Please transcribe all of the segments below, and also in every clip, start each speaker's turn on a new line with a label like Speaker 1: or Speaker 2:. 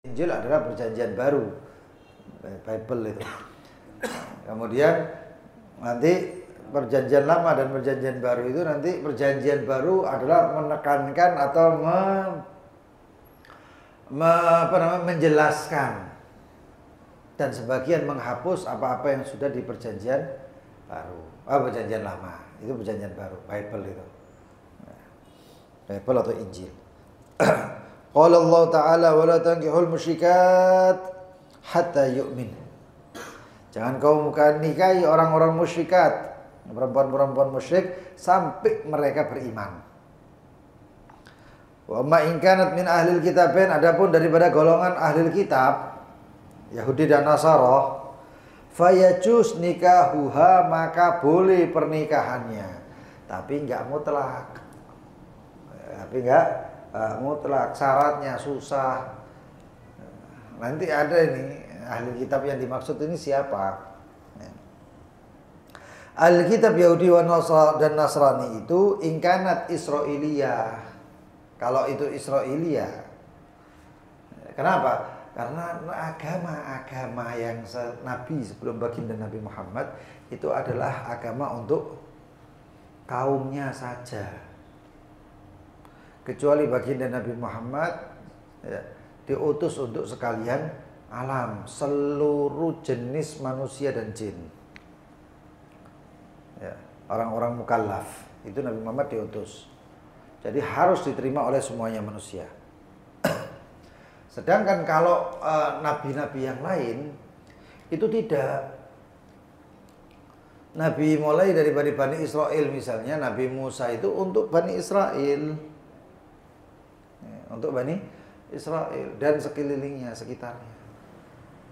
Speaker 1: Injil adalah perjanjian baru, Bible itu. Kemudian nanti perjanjian lama dan perjanjian baru itu nanti perjanjian baru adalah menekankan atau menjelaskan dan sebagian menghapus apa-apa yang sudah di perjanjian baru. Perjanjian lama itu perjanjian baru, Bible itu. Bible atau Injil. Qala Allah Ta'ala wa la tankihul musyrikat hatta yu'min. Jangan kau nikahi orang-orang musyrikat, perempuan-perempuan musyrik sampai mereka beriman. Wa ma in kanat min ahlil kitabin, adapun daripada golongan ahlil kitab Yahudi dan Nasara, fayajuz nikahuha, maka boleh pernikahannya, tapi enggak mutlak. Mutlak, syaratnya susah. Nanti ada ini ahli kitab yang dimaksud ini siapa? Ahli kitab Yahudi dan Nasrani itu ingkanat Israiliyah. Kalau itu Israiliyah, kenapa? Karena agama yang Nabi sebelum baginda Nabi Muhammad itu adalah agama untuk kaumnya saja. Kecuali baginda Nabi Muhammad diutus untuk sekalian alam, seluruh jenis manusia dan jin. Orang-orang mukallaf itu Nabi Muhammad diutus. Jadi harus diterima oleh semuanya manusia. Sedangkan kalau nabi-nabi yang lain itu tidak. Nabi mulai dari Bani Israel misalnya, Nabi Musa itu untuk Bani Israel. Untuk Bani Israel dan sekelilingnya, sekitarnya.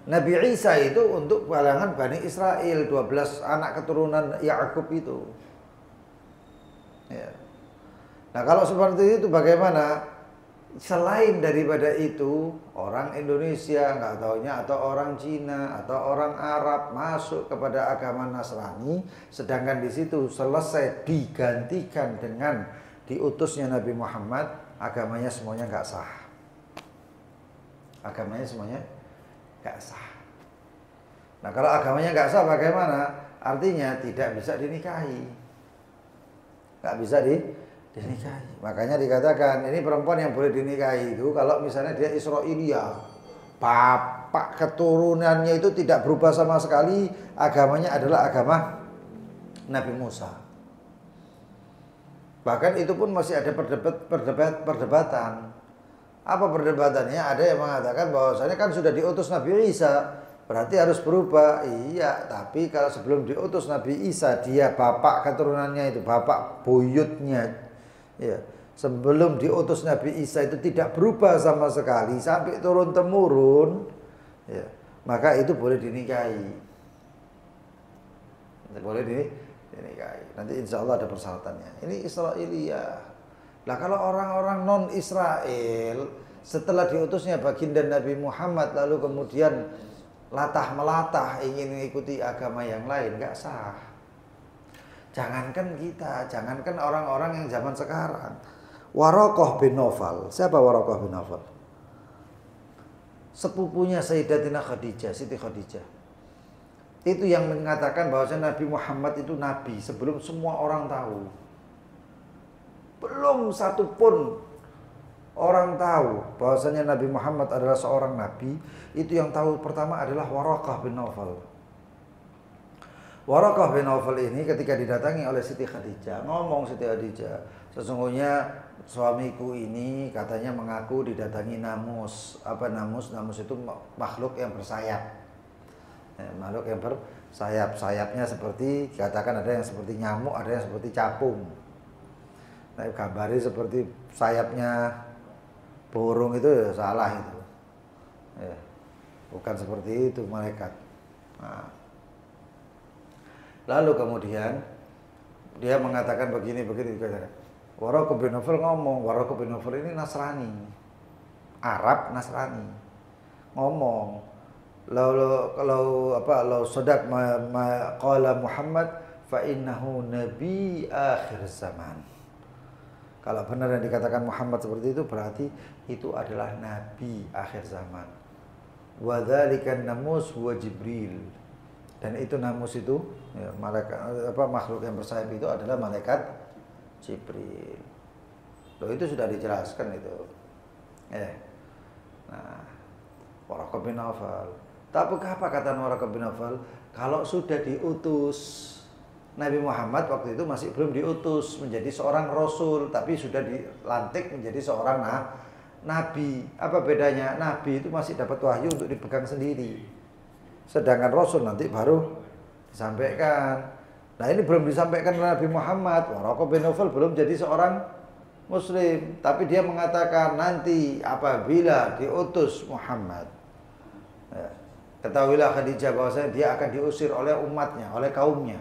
Speaker 1: Nabi Isa itu untuk kalangan Bani Israel, 12 anak keturunan Yakub itu. Nah kalau seperti itu bagaimana? Selain daripada itu, orang Indonesia nggak taunya atau orang Cina atau orang Arab masuk kepada agama Nasrani, sedangkan di situ selesai digantikan dengan diutusnya Nabi Muhammad, agamanya semuanya nggak sah. Agamanya semuanya nggak sah. Nah kalau agamanya nggak sah bagaimana? Artinya tidak bisa dinikahi, nggak bisa dinikahi. Makanya dikatakan ini perempuan yang boleh dinikahi itu kalau misalnya dia Israiliyah, bapak keturunannya itu tidak berubah sama sekali, agamanya adalah agama Nabi Musa. Bahkan itu pun masih ada perdebatan. Apa perdebatannya? Ada yang mengatakan bahwasanya kan sudah diutus Nabi Isa, berarti harus berubah. Iya, tapi kalau sebelum diutus Nabi Isa, dia bapak keturunannya itu, bapak buyutnya, ya, sebelum diutus Nabi Isa itu tidak berubah sama sekali sampai turun temurun, ya, maka itu boleh dinikahi. Boleh dinikahi. Nanti insya Allah ada persyaratannya. Ini Israiliyah. Nah kalau orang-orang non Israel setelah diutusnya baginda Nabi Muhammad lalu kemudian latah melatah ingin mengikuti agama yang lain, nggak sah. Jangankan kita, jangankan orang-orang yang zaman sekarang. Waraqah bin Nawfal. Siapa Waraqah bin Nawfal? Sepupunya Sayyidatina Khadijah, Siti Khadijah. Itu yang mengatakan bahwasanya Nabi Muhammad itu nabi sebelum semua orang tahu. Belum satu pun orang tahu bahwasanya Nabi Muhammad adalah seorang nabi. Itu yang tahu pertama adalah Waraqah bin Nawfal. Waraqah bin Nawfal ini ketika didatangi oleh Siti Khadijah, ngomong Siti Khadijah, sesungguhnya suamiku ini katanya mengaku didatangi namus. Apa namus? Namus itu makhluk yang bersayap. Makhluk yang bersayap, sayapnya seperti dikatakan ada yang seperti nyamuk, ada yang seperti capung. Nah, gambarnya seperti sayapnya burung itu ya salah itu. Ya, bukan seperti itu malaikat. Nah. Lalu kemudian dia mengatakan begini dikatakan. Waraqah bin Nawfal ngomong, Waraqah bin Nawfal ini Nasrani, Arab Nasrani, ngomong. Lau sadaq ma qala Muhammad fa innahu nabi akhir zaman. Kalau benar yang dikatakan Muhammad seperti itu berarti itu adalah nabi akhir zaman. Wa dzalikan namus huwa Jibril. Dan itu namus itu ya, malaikat makhluk yang bersayap itu adalah malaikat Jibril. Loh itu sudah dijelaskan itu. Nah, Waraqah bin Nawfal. Tapi apa kata Waraqah bin Nawfal? Kalau sudah diutus Nabi Muhammad waktu itu masih belum diutus menjadi seorang rasul, tapi sudah dilantik menjadi seorang nabi. Apa bedanya? Nabi itu masih dapat wahyu untuk dipegang sendiri. Sedangkan rasul nanti baru disampaikan. Nah, ini belum disampaikan oleh Nabi Muhammad. Waraqah bin Nawfal belum jadi seorang muslim, tapi dia mengatakan nanti apabila diutus Muhammad, ya, ketahuilah Khadijah bahwasanya dia akan diusir oleh umatnya, oleh kaumnya.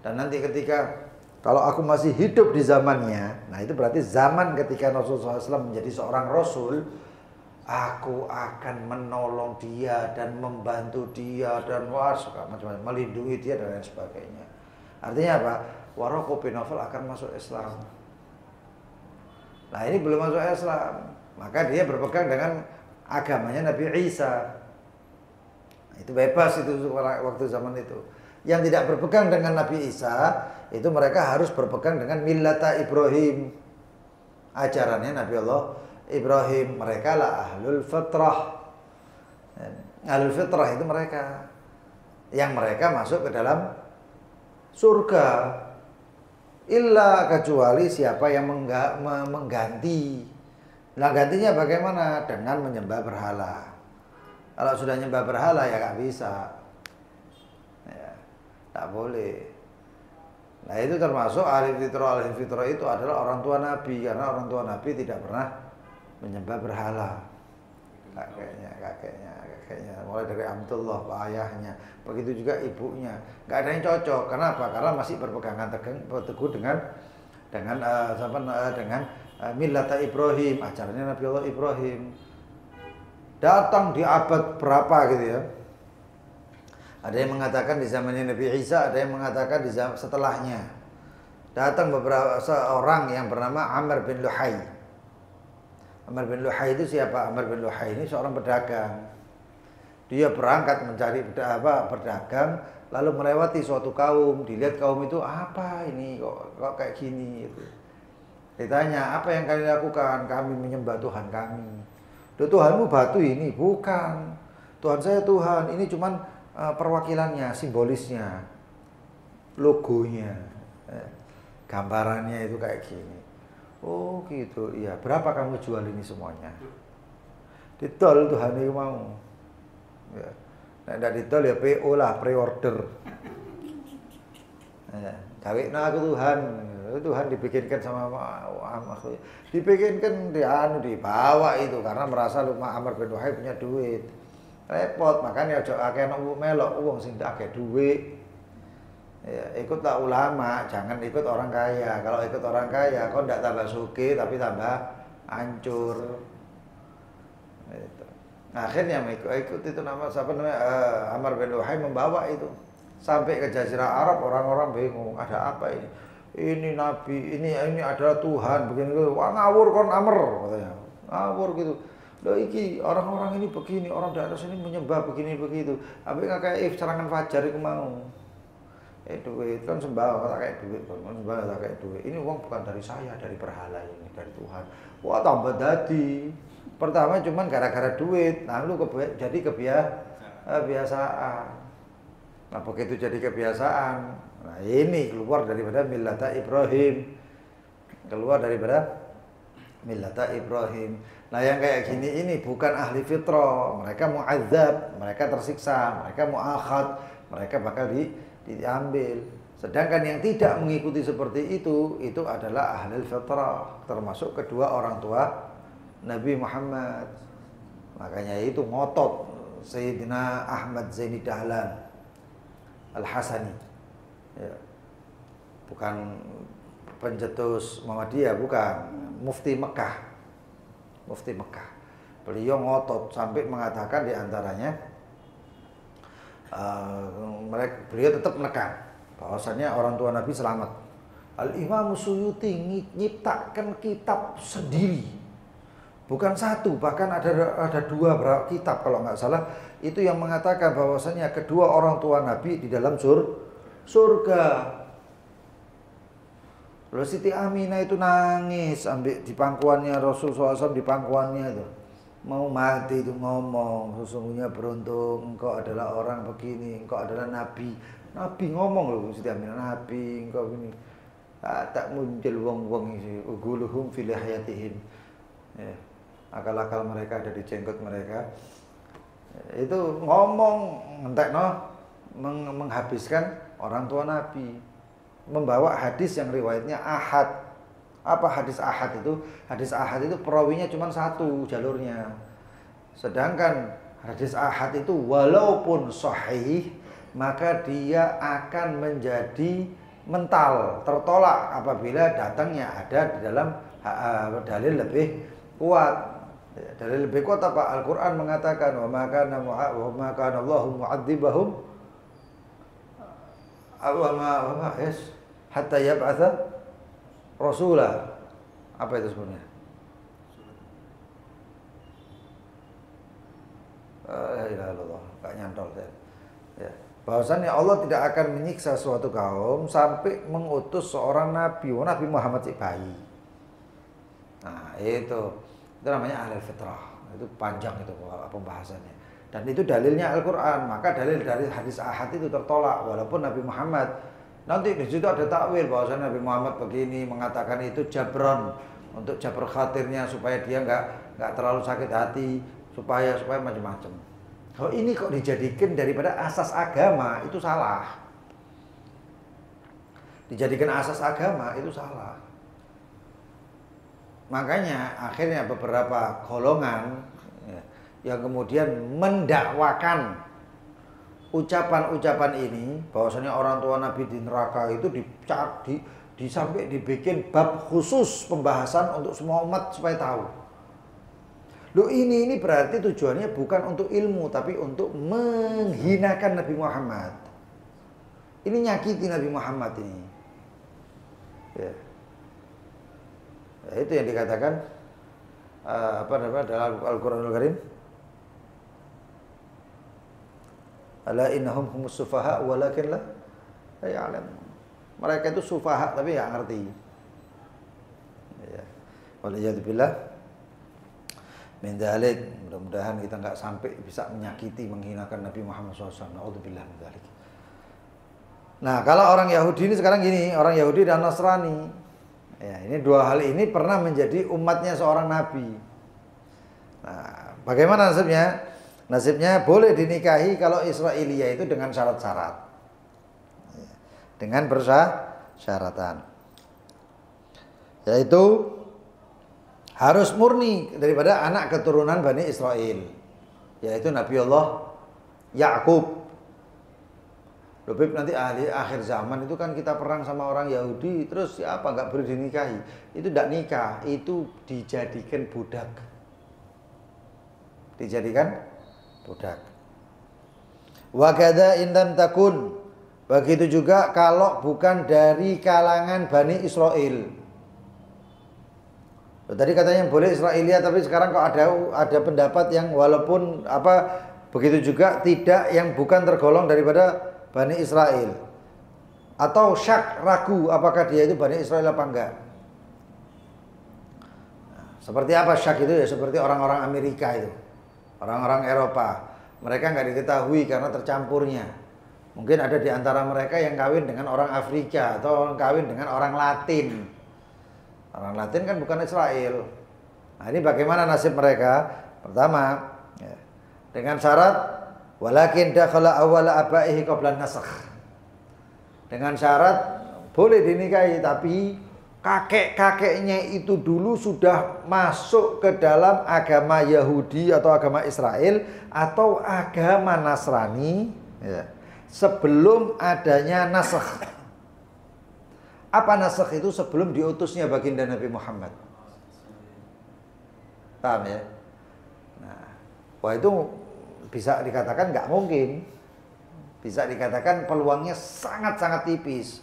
Speaker 1: Dan nanti ketika kalau aku masih hidup di zamannya, nah itu berarti zaman ketika Rasulullah SAW menjadi seorang Rasul, aku akan menolong dia dan membantu dia dan macam-macam, melindungi dia dan lain sebagainya. Artinya apa? Waraqah bin Nawfal akan masuk Islam. Nah ini belum masuk Islam, maka dia berpegang dengan agamanya Nabi Isa. Itu bebas itu waktu zaman itu. Yang tidak berpegang dengan Nabi Isa, itu mereka harus berpegang dengan millata Ibrahim. Ajarannya Nabi Allah Ibrahim. Mereka lah ahlul fitrah. Ahlul fitrah itu mereka. Yang mereka masuk ke dalam surga. Illa kecuali siapa yang mengganti. Nah gantinya bagaimana? Dengan menyembah berhala. Kalau sudah nyembah berhala ya gak bisa. Tak boleh. Nah itu termasuk ahli fitrah itu adalah orang tua Nabi, karena orang tua Nabi tidak pernah menyembah berhala. Kakeknya, mulai dari Abdullah, ayahnya, begitu juga ibunya. Gak ada yang cocok. Kenapa? Karena masih berpegangan teguh dengan millata Ibrahim, ajarannya Nabi Allah Ibrahim. Datang di abad berapa gitu ya? Ada yang mengatakan di zamannya Nabi Isa, ada yang mengatakan di zaman setelahnya. Datang beberapa seorang yang bernama Amr bin Luhai. Amr bin Luhai itu siapa? Amr bin Luhai ini seorang pedagang. Dia berangkat mencari berdagang, lalu melewati suatu kaum. Dilihat kaum itu apa ini kok kayak gini gitu. Ditanya, apa yang kalian lakukan? Kami menyembah Tuhan kami. Tuhanmu batu ini? Bukan. Tuhan saya Tuhan. Ini cuman perwakilannya, simbolisnya, logonya, gambarannya itu kayak gini. Oh gitu, iya. Berapa kamu jual ini semuanya? Ditol Tuhan itu mau. Ya. Nah, tidak ditol ya PO lah, pre-order. Kawin aku Tuhan dibikinkan sama makhluk. Dibikinkan dibawa itu karena merasa Amr bin Luhai punya duit. Repot, makanya ojo akeh nek melok wong sing akeh duit. Ya, ikutlah ulama, jangan ikut orang kaya. Kalau ikut orang kaya, kau ndak tambah sugih tapi tambah hancur. Itu. Akhirnya ikut itu Amr bin Luhai membawa itu sampai ke Jazirah Arab, orang-orang bingung, ada apa ini? Ini Nabi, ini adalah Tuhan, begini. Wah ngawur kon Amr katanya. Ngawur gitu. Loh iki orang-orang ini begini, orang daerah sini menyembah begini begitu. Tapi kayak serangan fajar itu mau. Duit kan sembah tak kayak duit, kan sembah tak kayak duit. Ini uang bukan dari saya, dari berhala ini, dari Tuhan. Wah tambah dadi. Pertama cuman gara-gara duit, lalu jadi kebiasaan. Nah begitu jadi kebiasaan, nah ini keluar daripada millata Ibrahim. Keluar daripada millata Ibrahim. Nah yang kayak gini ini bukan ahli fitrah, mereka mu'adzab, mereka tersiksa, mereka mu'akhad, mereka bakal diambil. Sedangkan yang tidak mengikuti seperti itu adalah ahli fitrah, termasuk kedua orang tua Nabi Muhammad. Makanya itu ngotot Sayyidina Ahmad Zaini Dahlan Al-Hasani, ya. Bukan pencetus Muhammadiyah, bukan, Mufti Mekah. Beliau ngotot sampai mengatakan diantaranya beliau tetap menekan bahwasannya orang tua Nabi selamat. Al-Imam Suyuti nyiptakan kitab sendiri Bukan satu, bahkan ada dua kitab kalau nggak salah itu yang mengatakan bahwasanya kedua orang tua Nabi di dalam surga. Lalu Siti Aminah itu nangis ambil di pangkuannya Rasulullah SAW, di pangkuannya itu mau mati itu ngomong, sesungguhnya beruntung engkau adalah orang begini, engkau adalah Nabi. Nabi ngomong loh Siti Aminah, Nabi engkau ini tak muncul wong-wong ini uguluhum fil hayatihim. Ya. Akal-akal mereka ada di jenggot mereka. Itu ngomong entekno menghabiskan orang tua Nabi. Membawa hadis yang riwayatnya ahad. Apa hadis ahad itu? Hadis ahad itu perawinya cuma satu jalurnya. Sedangkan hadis ahad itu walaupun sahih, maka dia akan menjadi mental, tertolak apabila datangnya ada di dalam dalil lebih kuat. Dalil lebih kuat apa? Al-Quran mengatakan wa ma kana Allahu mu'adzibahum hatta yab'atha rasula. Apa itu sebenarnya? La ilaha illallah, enggak nyantol saya. Ya. Bahwasannya Allah tidak akan menyiksa suatu kaum sampai mengutus seorang nabi, Nabi Muhammad si bayi. Nah, itu namanya ahlul fitrah. Itu panjang itu pembahasannya. Dan itu dalilnya Al-Qur'an. Maka dalil dari hadis ahad itu tertolak walaupun Nabi Muhammad. Nanti di situ ada takwil bahwasanya Nabi Muhammad begini mengatakan itu jabron, untuk jabr khatirnya supaya dia enggak terlalu sakit hati, supaya macam-macam. Kalau ini kok dijadikan daripada asas agama, itu salah. Dijadikan asas agama itu salah. Makanya akhirnya beberapa golongan yang kemudian mendakwakan ucapan-ucapan ini bahwasanya orang tua Nabi di neraka itu sampai dibikin bab khusus pembahasan untuk semua umat supaya tahu. Loh ini berarti tujuannya bukan untuk ilmu tapi untuk menghinakan Nabi Muhammad. Ini nyakiti Nabi Muhammad ini. Ya. Itu yang dikatakan dalam Al-Qur'anul Karim. Ala innahum humus sufaha walakin la ya'lamun. Mereka itu sufaha tapi enggak ngerti. Ya. Waliyadzubillah min dzalik. Mudah-mudahan kita enggak sampai bisa menyakiti, menghinakan Nabi Muhammad SAW. Nauzubillah min dzalik. Nah, kalau orang Yahudi ini sekarang gini, orang Yahudi dan Nasrani. Ya, ini dua hal ini pernah menjadi umatnya seorang nabi. Nah, bagaimana nasibnya? Nasibnya boleh dinikahi kalau Israiliyah itu dengan syarat-syarat. Ya, dengan persyaratan. Yaitu harus murni daripada anak keturunan Bani Israel. Yaitu Nabi Allah Yakub. Lebih nanti akhir zaman itu kan kita perang sama orang Yahudi, terus siapa nggak boleh dinikahi? Itu tidak nikah, itu dijadikan budak. Dijadikan budak. Wa kadza indam takun. Begitu juga kalau bukan dari kalangan Bani Israel. Tadi katanya boleh Israelia, tapi sekarang kok ada pendapat yang walaupun begitu juga tidak yang bukan tergolong daripada Bani Israel. Atau syak, ragu apakah dia itu Bani Israel apa enggak. Nah, seperti apa syak itu ya? Seperti orang-orang Amerika itu, orang-orang Eropa. Mereka enggak diketahui karena tercampurnya. Mungkin ada di antara mereka yang kawin dengan orang Afrika atau orang kawin dengan orang Latin. Orang Latin kan bukan Israel. Nah, ini bagaimana nasib mereka? Pertama, ya, dengan syarat walakin dakhala awwala abaihi qabla nasakh. Dengan syarat boleh dinikahi tapi kakek-kakeknya itu dulu sudah masuk ke dalam agama Yahudi atau agama Israel atau agama Nasrani ya, sebelum adanya nasakh. Apa nasakh itu? Sebelum diutusnya baginda Nabi Muhammad. Paham ya? Nah, wah itu bisa dikatakan nggak mungkin. Bisa dikatakan peluangnya sangat-sangat tipis.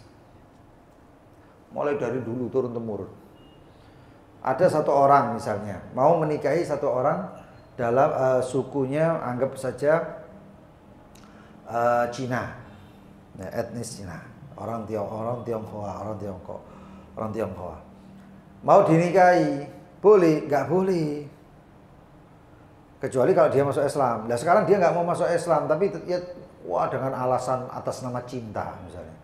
Speaker 1: Mulai dari dulu turun-temurun. ada satu orang misalnya mau menikahi satu orang dalam sukunya, anggap saja Cina, ya, etnis Cina, orang Tionghoa, mau dinikahi, boleh? Nggak boleh, kecuali kalau dia masuk Islam. Nah sekarang dia nggak mau masuk Islam, tapi ya, wah dengan alasan atas nama cinta misalnya,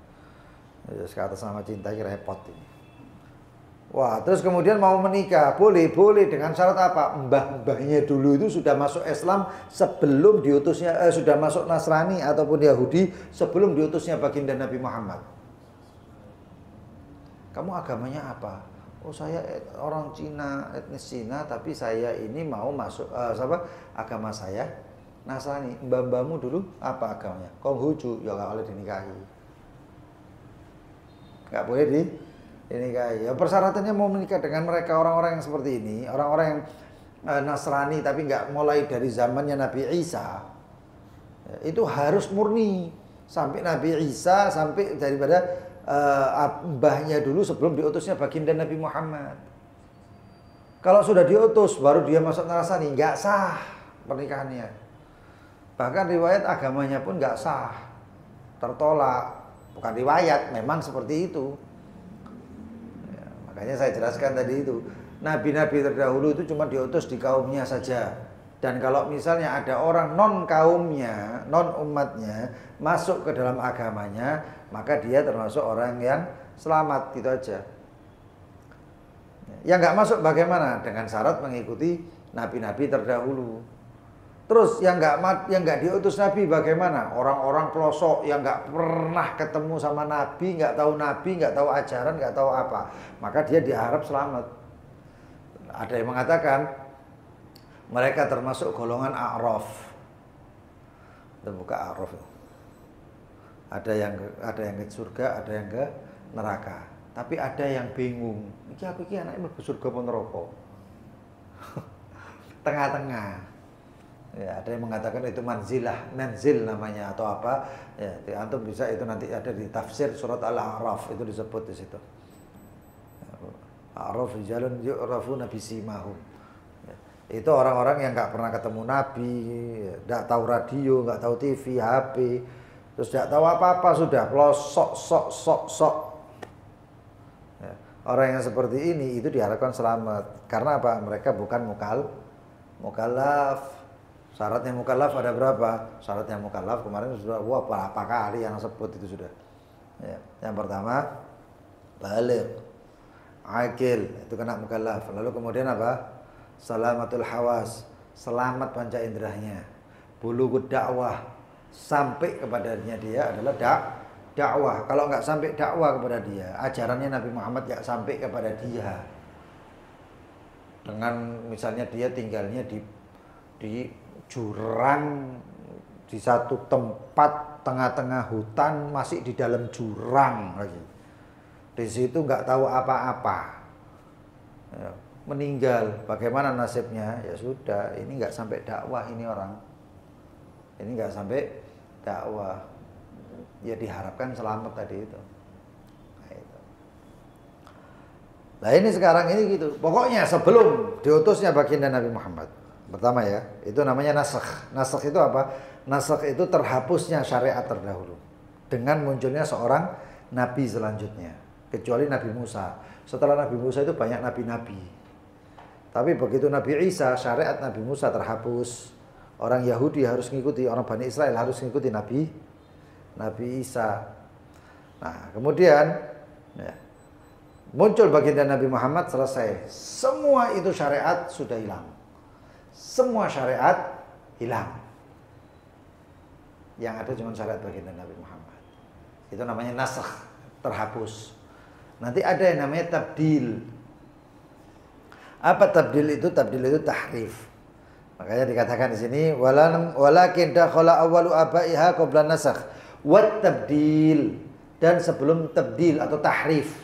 Speaker 1: ya, atas nama cinta ini repot ini. Wah, terus kemudian mau menikah, boleh dengan syarat apa? Mbah-mbahnya dulu itu sudah masuk Islam sebelum diutusnya, sudah masuk Nasrani ataupun Yahudi sebelum diutusnya baginda Nabi Muhammad. Kamu agamanya apa? Oh saya orang Cina, etnis Cina, tapi saya ini mau masuk agama saya Nasrani. Mbah-mbahmu dulu apa agamanya? Konghucu, ya nggak boleh dinikahi. Nggak boleh dinikahi. Ya persyaratannya mau menikah dengan mereka orang-orang yang seperti ini, orang-orang yang Nasrani tapi nggak mulai dari zamannya Nabi Isa, ya, itu harus murni sampai Nabi Isa, sampai daripada mbahnya dulu sebelum diutusnya baginda Nabi Muhammad. Kalau sudah diutus baru dia masuk Nasrani, nggak sah pernikahannya. Bahkan riwayat agamanya pun nggak sah, tertolak. Bukan riwayat, memang seperti itu. Makanya saya jelaskan tadi itu, nabi-nabi terdahulu itu cuma diutus di kaumnya saja. Dan kalau misalnya ada orang non kaumnya, non umatnya masuk ke dalam agamanya, maka dia termasuk orang yang selamat, gitu aja. Yang nggak masuk bagaimana? Dengan syarat mengikuti nabi-nabi terdahulu. Terus yang nggak diutus nabi bagaimana? Orang-orang pelosok yang nggak pernah ketemu sama nabi, nggak tahu ajaran, nggak tahu apa, maka dia diharap selamat. Ada yang mengatakan mereka termasuk golongan A'raf. Kita buka A'raf. Ada yang ke surga, ada yang ke neraka. Tapi ada yang bingung. Iki aku iki anaknya mlebu surga apa neraka? Tengah-tengah. Ya, ada yang mengatakan itu manzil namanya atau apa. Ya, antum bisa itu nanti ada di tafsir surat Al-A'raf itu disebut di situ. A'raf rijalun yu'rafuna bisimahum. Ya, itu orang-orang yang nggak pernah ketemu Nabi, nggak tahu radio, nggak tahu TV, HP, terus nggak tahu apa-apa, sudah pelosok sok. Ya, orang yang seperti ini itu diharapkan selamat. Karena apa? Mereka bukan mukallaf. Syaratnya mukallaf ada berapa? Syaratnya mukallaf kemarin sudah berapa kali yang sebut itu sudah. Ya, yang pertama baligh, akil, itu kena mukallaf. Lalu kemudian apa? Salamatul hawas, selamat panca inderahnya. Bulughud dakwah, sampai kepadanya dia adalah dakwah. Kalau nggak sampai dakwah kepada dia, ajarannya Nabi Muhammad nggak sampai kepada dia. Dengan misalnya dia tinggalnya di jurang, di satu tempat tengah-tengah hutan, masih di dalam jurang lagi. Di situ nggak tahu apa-apa, ya, meninggal. Bagaimana nasibnya? Ya sudah, ini nggak sampai dakwah ini orang. Ini nggak sampai dakwah. Ya diharapkan selamat tadi itu. Nah ini sekarang ini gitu. Pokoknya sebelum diutusnya baginda Nabi Muhammad, pertama ya, itu namanya nasakh. Nasakh itu apa? Nasakh itu terhapusnya syariat terdahulu dengan munculnya seorang nabi selanjutnya, kecuali Nabi Musa. Setelah Nabi Musa itu banyak nabi-nabi. Tapi begitu Nabi Isa, syariat Nabi Musa terhapus. Orang Yahudi harus mengikuti, orang Bani Israel harus mengikuti Nabi Isa. Nah, kemudian ya, muncul baginda Nabi Muhammad, selesai. Semua itu syariat sudah hilang. Semua syariat hilang. Yang ada cuma syariat baginda Nabi Muhammad. Itu namanya nasakh, terhapus. Nanti ada yang namanya tabdil. Apa tabdil itu? Tabdil itu tahrif. Makanya dikatakan di sini walakin dakhala awwalu abaiha qabla nasakh wat tabdil, dan sebelum tabdil atau tahrif.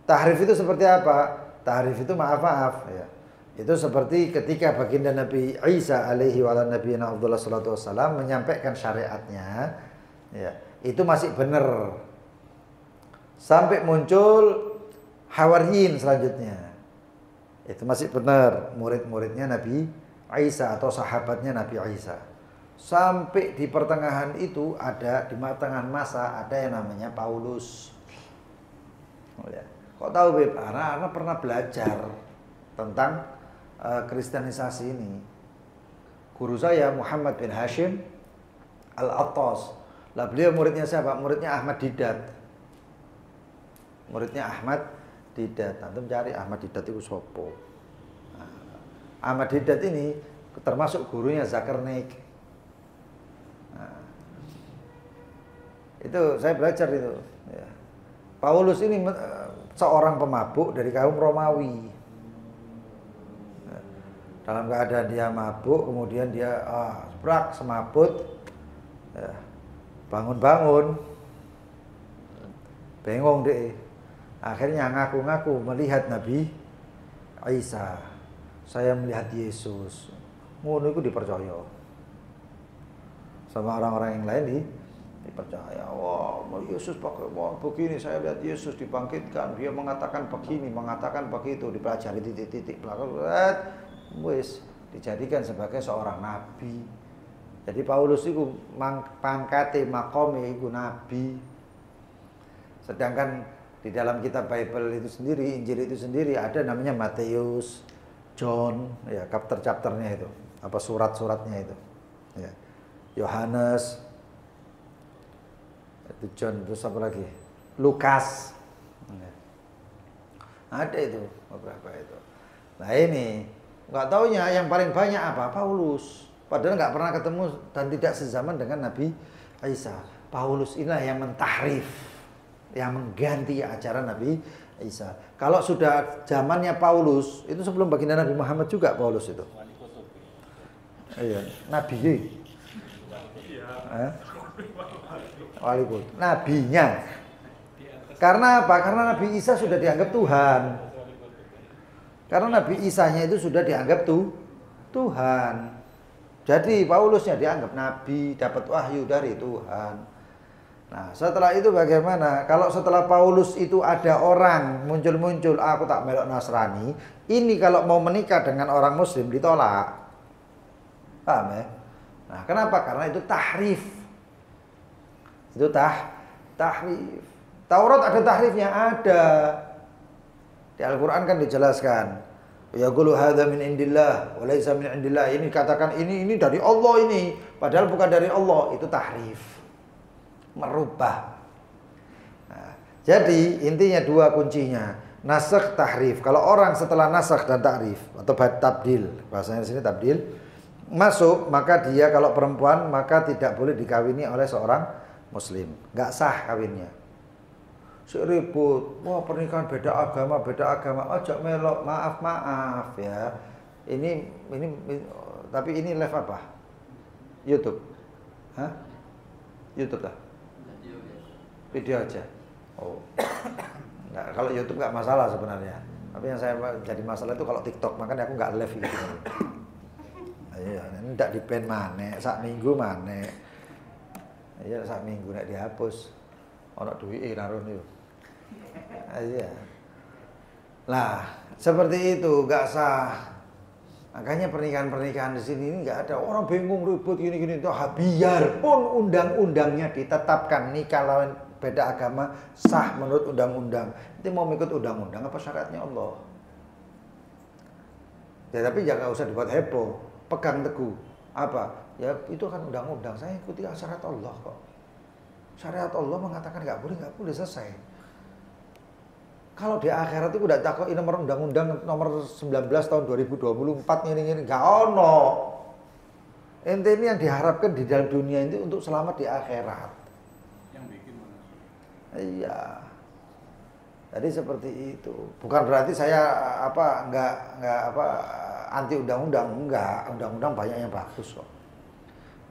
Speaker 1: Tahrif itu seperti apa? Tahrif itu maaf ya. Itu seperti ketika baginda Nabi Isa alaihi wa ala nabiyina Abdullah sallallahu alaihi wasallam menyampaikan syariatnya, ya, itu masih benar. Sampai muncul Hawariyin selanjutnya. Itu masih benar murid-muridnya Nabi Isa atau sahabatnya Nabi Isa. Sampai di pertengahan itu ada, di pertengahan masa ada yang namanya Paulus. Oh ya. Kok tahu Beb? Karena pernah belajar tentang kristenisasi ini. Guru saya Muhammad bin Hashim Al-Attas. Lah beliau muridnya siapa? Muridnya Ahmad Didat. Muridnya Ahmad Didat. Antum cari Ahmad Didat itu sopo. Nah, Ahmad Didat ini termasuk gurunya Zulkarnain. Nah, itu saya belajar itu. Ya. Paulus ini seorang pemabuk dari kaum Romawi. Dalam keadaan dia mabuk, kemudian dia semaput, ya, bangun-bangun, bengong deh. Akhirnya ngaku-ngaku melihat Nabi Isa. Saya melihat Yesus. Ngono itu dipercaya. Sama orang-orang yang lain dipercaya. Wah, Yesus pakai begini, saya lihat Yesus dibangkitkan. Dia mengatakan begini, mengatakan begitu, dipelajari titik-titik belakang. Wis dijadikan sebagai seorang nabi. Jadi Paulus itu pangkate makome itu nabi. Sedangkan di dalam kitab Bible itu sendiri, Injil itu sendiri ada namanya Matius, John, ya chapter-chapternya itu, apa surat-suratnya itu. Ya. Yohanes, itu John, terus apa lagi? Lukas. Ya. Ada itu beberapa itu. Nah ini nggak taunya yang paling banyak apa? Paulus. Padahal nggak pernah ketemu dan tidak sezaman dengan Nabi Isa. Paulus inilah yang mentahrif, yang mengganti ajaran Nabi Isa. Kalau sudah zamannya Paulus, itu sebelum baginda Nabi Muhammad juga Paulus itu. Iya, Nabi. Walaupun nabinya. Karena apa? Karena Nabi Isa sudah dianggap Tuhan. Karena Nabi Isa-nya itu sudah dianggap Tuhan. Jadi Paulusnya dianggap nabi, dapat wahyu dari Tuhan. Nah, setelah itu bagaimana? Kalau setelah Paulus itu ada orang muncul-muncul, aku tak melok Nasrani, ini kalau mau menikah dengan orang Muslim ditolak. Paham ya? Nah, kenapa? Karena itu tahrif. Itu tahrif. Taurat ada tahrifnya, ada. Di Al-Quran kan dijelaskan. Ya qulu hadza min indillah wa laisa min indillah. Ini katakan ini dari Allah ini, padahal bukan dari Allah. Itu tahrif. Merubah. Nah, jadi intinya dua kuncinya. Nasakh, tahrif. Kalau orang setelah nasakh dan tahrif atau tabdil, bahasanya di sini tabdil, masuk, maka dia kalau perempuan maka tidak boleh dikawini oleh seorang muslim. Enggak sah kawinnya. Ribut, wah pernikahan beda agama, ajak melok, maaf ya. Ini tapi ini live apa? YouTube. Hah? YouTube lah. Video aja. Oh. Nah, kalau YouTube nggak masalah sebenarnya. Tapi yang saya jadi masalah itu kalau TikTok, makanya aku nggak live gitu. Iya, ini ndak di-ban maneh, sak minggu maneh. Iya, sak minggu nek dihapus. Ono duwike naron yo. Iya. Lah, seperti itu enggak sah. Makanya pernikahan-pernikahan di sini ini enggak ada orang bingung ribut gini-gini itu. Biarpun undang-undangnya ditetapkan nikah lawan beda agama sah menurut undang-undang. Nanti mau ikut undang-undang apa syaratnya Allah? Ya tapi jangan usah dibuat heboh, pegang teguh. Apa? Ya itu kan undang-undang, saya ikuti syarat Allah kok. Syariat Allah mengatakan nggak boleh selesai. Kalau di akhirat itu udah takut ini nomor undang-undang nomor 19 tahun 2024 ini nggak ono. Ente ini yang diharapkan di dalam dunia ini untuk selamat di akhirat. Yang bikin mana? Iya. Jadi seperti itu. Bukan berarti saya nggak anti undang-undang, enggak. Undang-undang banyak yang bagus kok.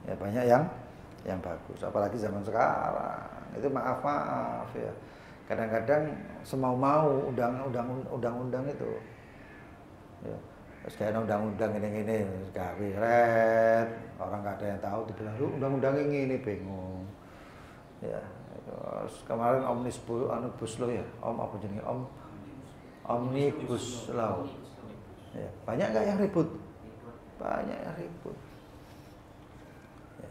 Speaker 1: Ya banyak yang bagus, apalagi zaman sekarang. Itu maaf ya. Kadang-kadang semau-mau undang-undang itu. Ya. Terus kayak undang-undang ini gawe red, orang nggak ada yang tahu dibilang lu undang-undang ini bingung. Ya. Terus kemarin omnibus law ya, apa jenenge omnibus law. Ya, banyak nggak yang ribut? Banyak yang ribut. Ya.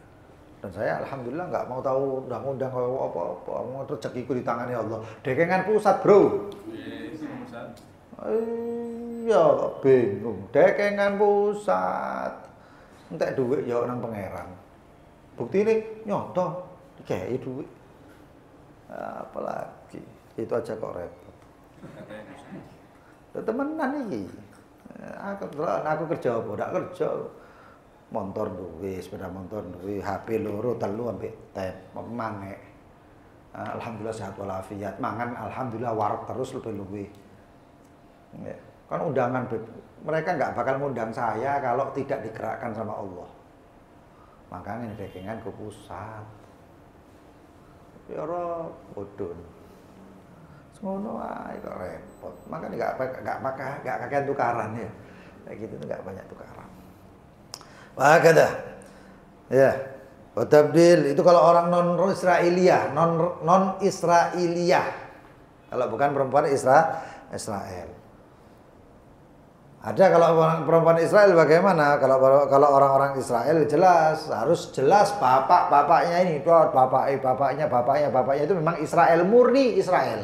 Speaker 1: Dan saya alhamdulillah nggak mau tahu undang-undang apa-apa. Mau rezekiku di tangannya Allah. Dekengan pusat, bro. Iya, bingung. Dekengan pusat. Entek duit ya nang pangeran. Bukti ini nyoto, dikei duit. Apalagi itu aja kok repot. Temenan iki. Aku kerja apa? Ndak kerja. Motor duwe, sepeda motor duwe, HP loro telu ambek tab mangek. Alhamdulillah sehat walafiat. Mangan alhamdulillah wareg terus luwe-luwe. Ya, kan undangan mereka nggak bakal ngundang saya kalau tidak digerakkan sama Allah. Makanya dekengan ke pusat. Ya ora bodoh. Semono ae kok repot. Makanya enggak kakek tukaran ya. Kayak gitu tuh enggak banyak tukaran. Makanya ya. Tabdil itu kalau orang non Israiliyah, non Israiliyah. Kalau bukan perempuan Israel. Ada kalau orang perempuan Israel bagaimana? Kalau orang-orang Israel harus jelas bapaknya ini, bapaknya itu memang Israel, murni Israel.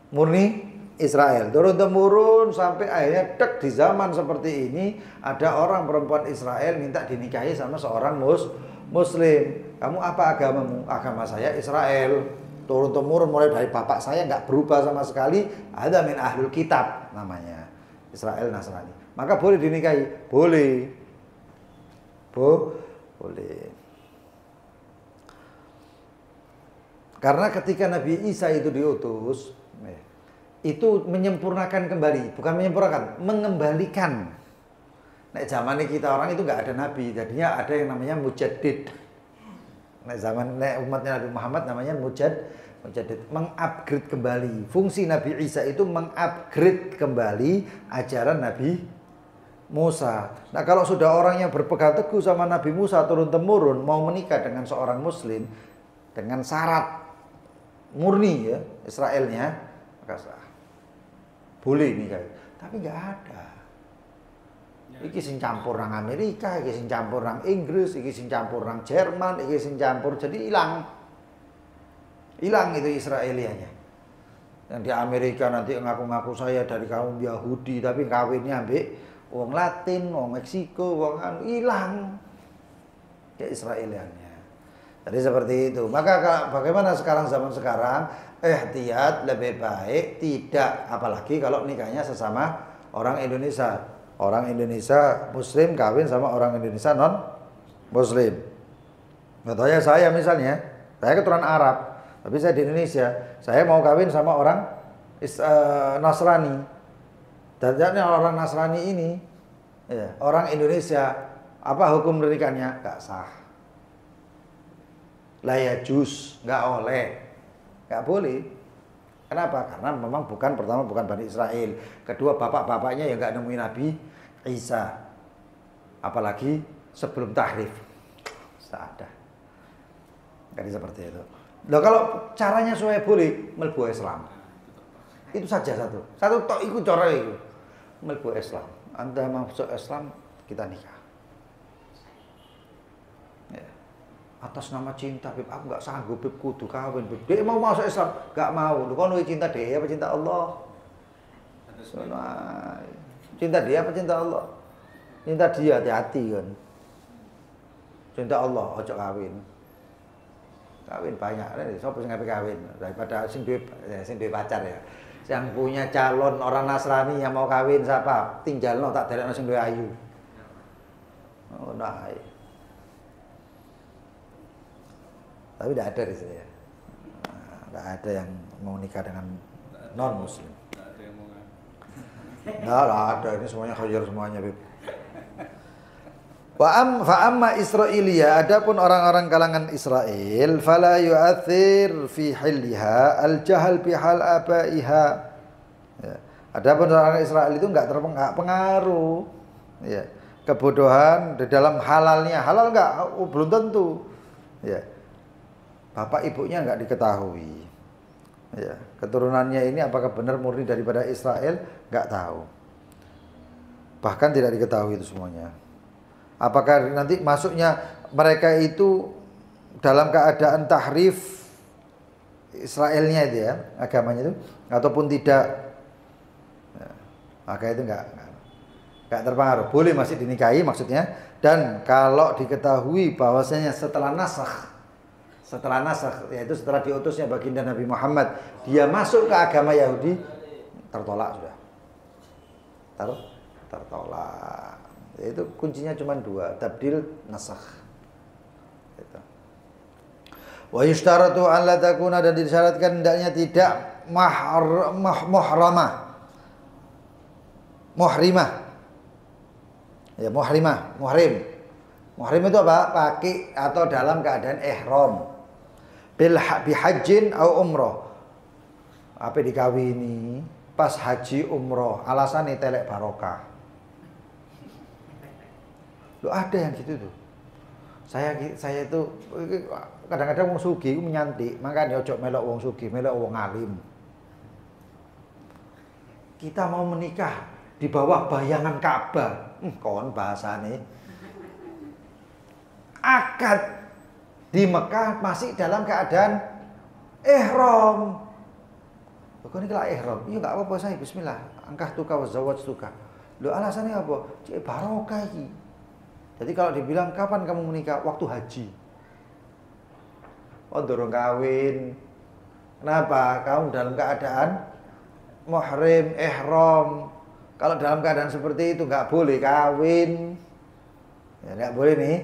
Speaker 1: Murni Israel. Turun temurun sampai akhirnya di zaman seperti ini ada orang perempuan Israel minta dinikahi sama seorang muslim. Kamu apa agamamu? Agama saya Israel. Turun temurun mulai dari bapak saya nggak berubah sama sekali. Ada min ahlul kitab namanya. Israel Nasrani. Maka boleh dinikahi? Boleh. Boleh. Karena ketika Nabi Isa itu diutus, itu menyempurnakan kembali, bukan menyempurnakan, mengembalikan. Nek zaman ini kita orang itu nggak ada nabi, jadinya ada yang namanya mujaddid. Nek zaman umatnya Nabi Muhammad namanya mujaddid, mengupgrade kembali. Fungsi Nabi Isa itu mengupgrade kembali ajaran Nabi Musa. Nah, kalau sudah orang yang berpegang teguh sama Nabi Musa turun temurun mau menikah dengan seorang muslim dengan syarat murni ya Israelnya, maka sah. Boleh nikah. Tapi nggak ada. Iki sing campur nang Amerika, iki sing campur nang Inggris, iki sing campur nang Jerman, iki sing campur jadi hilang. Hilang itu Israelianya. Yang di Amerika nanti ngaku-ngaku saya dari kaum Yahudi tapi kawinnya ambek wong Latin, wong Meksiko, wong hilang. Ya Israeliannya. Jadi seperti itu. Maka bagaimana sekarang zaman sekarang? Ihtiyat lebih baik tidak, apalagi kalau nikahnya sesama orang Indonesia. Orang Indonesia muslim kawin sama orang Indonesia non muslim. Contohnya saya misalnya, saya keturunan Arab. Tapi saya di Indonesia, saya mau kawin sama orang Nasrani. Dan orang Nasrani ini, ya, orang Indonesia, apa hukum pernikahannya? Gak sah. La yajuz, gak oleh, gak boleh. Kenapa? Karena memang pertama bukan Bani Israel. Kedua bapak-bapaknya yang gak nemuin Nabi Isa. Apalagi sebelum tahrif. Ada. Jadi seperti itu. Loh, kalau caranya supaya boleh mlebu Islam. Itu saja satu tok iku cara iku. Mlebu Islam. Anda masuk Islam, kita nikah. Ya. Atas nama cinta, Beb, aku enggak sanggup, Beb, kudu kawin, Beb. Dia mau masuk Islam, enggak mau. Lu kono cinta dia apa cinta Allah? Cinta dia apa cinta Allah? Cinta dia, hati-hati kan. Cinta Allah, ojo kawin. Kawin banyak, siapa sing ngapain kawin daripada sing duwe pacar ya. Yang punya calon orang Nasrani yang mau kawin siapa? Tinggalno tak derekno sing duwe ayu. Oh, nah. Tapi tidak ada di sini ya. Tidak ada yang mau nikah dengan non muslim. Tidak ada yang mau. Tidak ada, ini semuanya khair semuanya, Bib. Fa amma Israiliyah, adapun orang-orang kalangan Israel, fala yu'athir fi hilliha al-jahl bi hal abaiha. Ya. Adapun orang Israel itu enggak pengaruh. Ya. Kebodohan di dalam halalnya. Halal enggak? Belum tentu. Ya. Bapak ibunya enggak diketahui. Ya. Keturunannya ini apakah benar murni daripada Israel? Enggak tahu. Bahkan tidak diketahui itu semuanya. Apakah nanti masuknya mereka itu dalam keadaan tahrif Israelnya itu ya, agamanya itu, ataupun tidak, ya, maka itu enggak terpengaruh. Boleh masih dinikahi maksudnya. Dan kalau diketahui bahwasanya setelah nasakh, yaitu setelah diutusnya baginda Nabi Muhammad, dia masuk ke agama Yahudi, tertolak sudah. Tertolak. Itu kuncinya cuma dua, tabdil, nasakh. Itu. Wa yushtaratu an la takuna, dan disyaratkan hendaknya tidak muhrimah. Ya, muhrim itu apa? Pakai atau dalam keadaan ihram. Bihajjin au umroh. Apa dikawini pas haji umroh, alasannya telek barokah. Loh, ada yang gitu tuh. Saya itu kadang-kadang wong sugih menyantik, makanya ojo melok wong sugih, melok wong alim. Kita mau menikah di bawah bayangan Ka'bah. Kon bahasane. Akad di Mekah masih dalam keadaan ihram. Kok ini kalau ihram? Iya enggak apa-apa, saya bismillah. Angkah tuka wa zawwajtuka. Loh, alasannya apa? Cek barokah iki. Jadi kalau dibilang kapan kamu menikah? Waktu haji. Oh, dorong kawin. Kenapa? Kamu dalam keadaan muhrim, ihram. Kalau dalam keadaan seperti itu nggak boleh kawin, ya nggak boleh nih.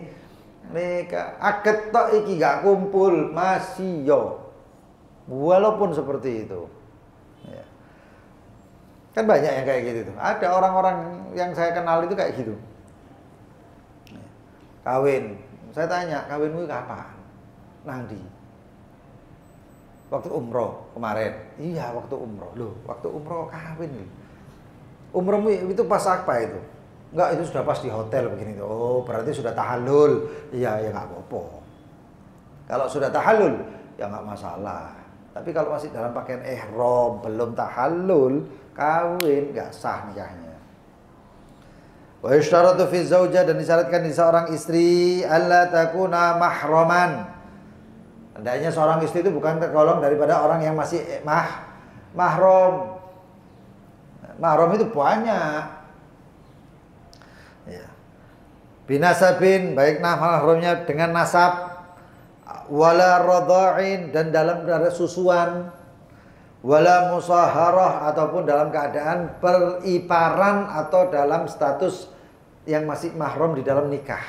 Speaker 1: Mereka akad tok iki nggak kumpul masih yo, walaupun seperti itu. Ya. Kan banyak yang kayak gitu tuh. Ada orang-orang yang saya kenal itu kayak gitu. Ya. Kawin, saya tanya kawinmu kapan? Nangdi. Waktu umroh kemarin. Iya, waktu umroh. Loh, waktu umroh kawin nih. Umrohmu itu pas apa itu? Enggak, itu sudah pas di hotel begini. Oh, berarti sudah tahallul. Iya, ya enggak apa-apa. Kalau sudah tahallul, ya enggak masalah. Tapi kalau masih dalam pakaian ihram, belum tahallul, kawin, enggak sah nikahnya. Wa yushtaratu fi zaujah, dan disyaratkan di seorang istri alla takuna mahraman. Hendaknya seorang istri itu bukan tergolong daripada orang yang masih mahram. Mahram itu banyak. Ya. Binasabin, baik mahramnya dengan nasab, wala radha'in, dan dalam keadaan susuan, wala musaharah, ataupun dalam keadaan periparan atau dalam status yang masih mahram di dalam nikah.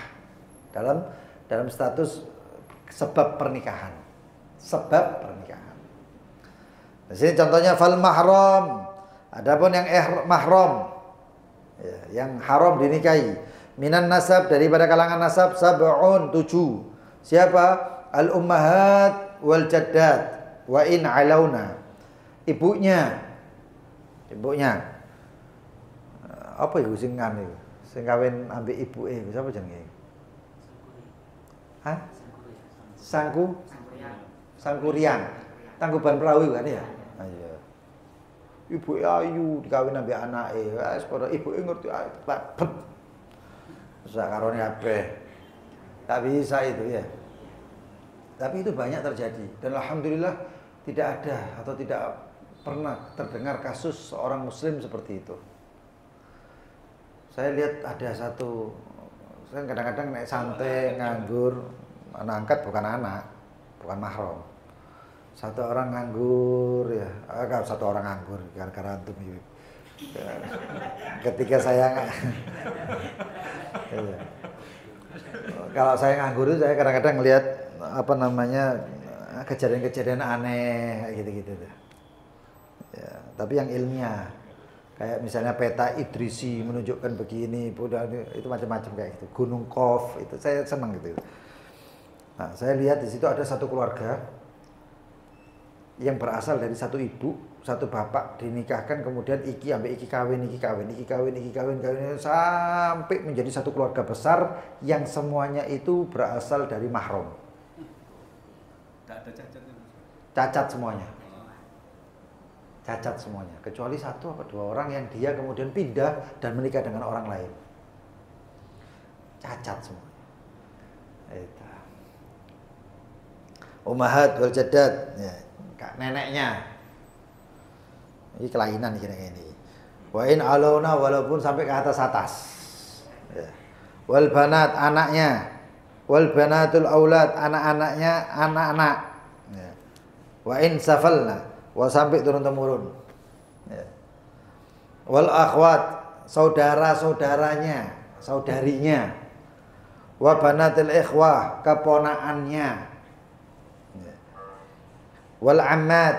Speaker 1: Dalam status sebab pernikahan. Di sini contohnya fal mahram. Adapun yang mahram, ya, yang haram dinikahi, minan nasab, daripada kalangan nasab, sab'un, 7. Siapa? Al ummahat wal jaddat wa in alauna. Ibunya. Apa iku sing ngene iku? Sing kawin ambek ibuke, sapa jenenge? Hah? Sangkuriang. Tangguban perahu kan ya? Iya. Ibu ayu dikawin ambek anake, wis padha ibuke ngerti tak bet. Sak karone kabeh. Tak bisa itu ya. Tapi itu banyak terjadi dan alhamdulillah tidak ada atau tidak pernah terdengar kasus seorang muslim seperti itu. Saya lihat ada satu, saya kadang-kadang naik santai, nganggur, anak angkat bukan anak, bukan mahram. Satu orang nganggur ya, satu orang nganggur gara-gara antum ya. Ketika saya iya. Kalau saya nganggur itu saya kadang-kadang ngelihat kejadian-kejadian aneh kayak gitu-gitu. Ya, tapi yang ilmiah kayak misalnya peta Idrisi menunjukkan begini, itu macam-macam kayak gitu. Gunung Qaf itu saya senang gitu. Nah, saya lihat di situ ada satu keluarga yang berasal dari satu ibu, satu bapak dinikahkan, kemudian iki ambek iki kawin sampai menjadi satu keluarga besar yang semuanya itu berasal dari mahram. Tak ada cacat semuanya. cacat semuanya, kecuali 1 atau 2 orang yang dia kemudian pindah dan menikah dengan orang lain. Cacat semuanya. Itu. Ummahat wal jaddat, ya, neneknya. Ini kelainan ini. Wa in alauna, walaupun sampai ke atas-atas. Ya. Wal banat, anaknya. Wal banatul aulad, anak-anaknya, anak-anak. Ya. Wa in safalna, wa sampai turun-temurun. Ya. Wal akhwat, saudara-saudaranya, saudarinya. Wa banatil ikhwah, keponakannya. Ya. Wal ammat,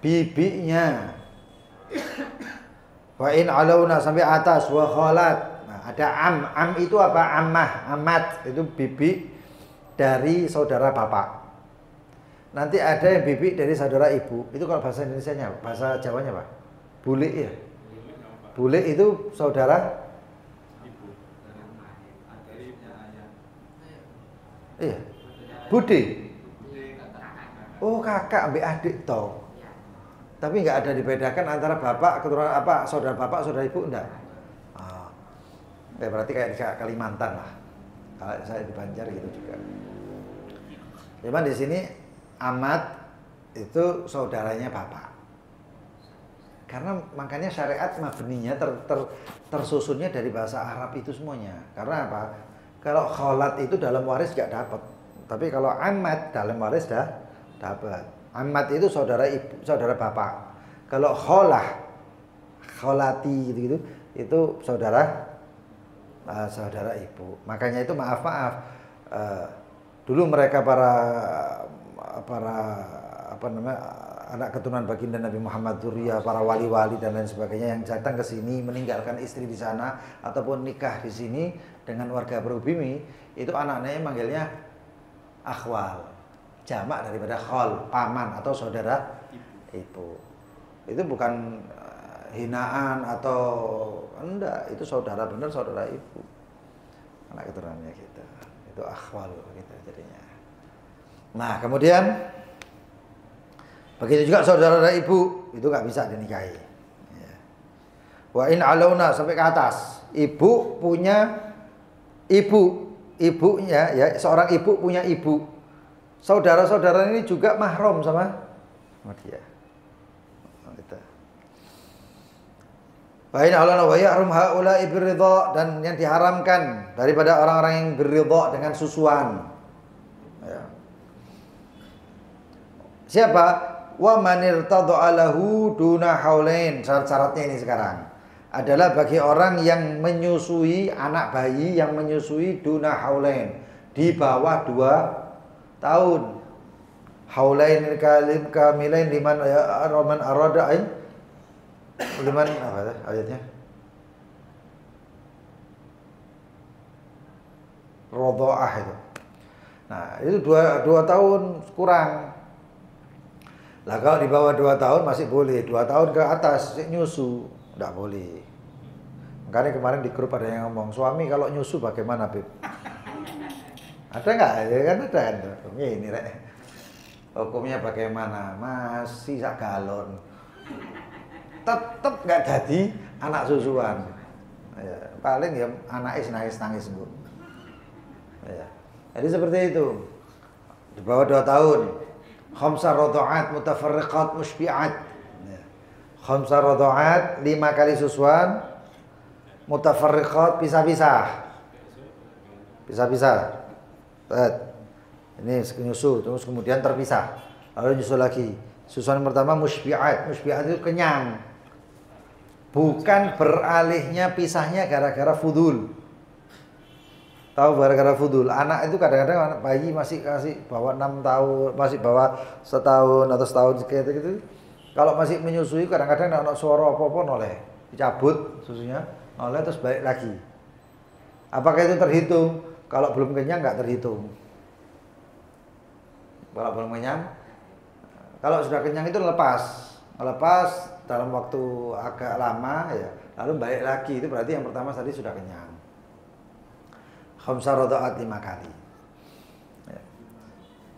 Speaker 1: bibinya. Wa in alauna, sampai atas. Wa khalat. Nah, ada am itu apa? Ammah, amat itu bibi dari saudara bapak. Nanti ada yang bibi dari saudara ibu. Itu kalau bahasa Indonesianya, bahasa Jawanya apa? Bule ya. Bule itu saudara ibu. Iya. Bude. Oh, kakak ambek adik toh. Tapi nggak ada dibedakan antara bapak, keturunan apa, saudara bapak, saudara ibu, enggak. Ya berarti kayak di Kalimantan lah. Kalau saya di Banjar gitu juga. Cuman di sini amat itu saudaranya bapak. Karena makanya syariat mabninya tersusunnya dari bahasa Arab itu semuanya. Karena apa? Kalau kholat itu dalam waris nggak dapat. Tapi kalau amat dalam waris dah dapat. Amat itu saudara ibu, saudara bapak. Kalau kholati gitu-gitu, itu saudara ibu. Makanya itu maaf dulu mereka para apa namanya anak keturunan baginda Nabi Muhammad, dzurriyyah, para wali-wali dan lain sebagainya yang datang ke sini meninggalkan istri di sana ataupun nikah di sini dengan warga pribumi, itu anak-anaknya manggilnya akhwal. Jamak daripada khol, paman atau saudara ibu. Itu bukan hinaan atau enggak, itu saudara benar, saudara ibu. Anak keturunannya gitu. Itu akhwal gitu jadinya. Nah, kemudian begitu juga saudara ibu, itu nggak bisa dinikahi. Ya. Wa in alauna, sampai ke atas. Ibu punya ibu, ibunya ya, seorang ibu punya ibu. Saudara-saudara ini juga mahram sama dia. Gitu. Wa in alauna wa yahrum haula birridha, dan yang diharamkan daripada orang-orang yang berridha dengan susuan. Ya. Siapa? Wa man irtadha lahu duna haulain. Syarat-syaratnya ini sekarang adalah bagi orang yang menyusui anak bayi yang menyusui duna haulain, di bawah 2 tahun. Haulain kalim kamilain liman man arada ay liman apa ayatnya? Rodhaah itu. Nah, itu 2 tahun kurang. Lah kalau di bawah 2 tahun masih boleh, 2 tahun ke atas nyusu enggak boleh. Makanya kemarin di grup ada yang ngomong, suami kalau nyusu bagaimana, Beb? Ada nggak? Ya kan ada kan. Ini rek. Hukumnya bagaimana? Masih sak galon. Tetep nggak jadi anak susuan. Ya, paling ya anaknya nangis bu. Ya. Jadi seperti itu. Di bawah 2 tahun. Khamsa radha'at mutafarriqat mushbi'at. Ya. Khamsa radha'at 5 kali susuan mutafarriqat pisah-pisah. Pisah-pisah. Ini nyusu terus kemudian terpisah, lalu nyusu lagi. Susuan pertama mushbi'at. Mushbi'at itu kenyang, bukan beralihnya pisahnya gara-gara fudul. Tahu gara-gara fudul. Anak itu kadang-kadang anak bayi masih kasih bawa 6 tahun, masih bawa setahun atau setahun sekitar gitu. Kalau masih menyusui kadang-kadang anak suara apa-apa noleh, dicabut susunya, noleh terus balik lagi. Apakah itu terhitung? Kalau belum kenyang nggak terhitung. Kalau belum kenyang, kalau sudah kenyang itu lepas dalam waktu agak lama ya, lalu balik lagi, itu berarti yang pertama tadi sudah kenyang. Khamsa radha'at 5 kali.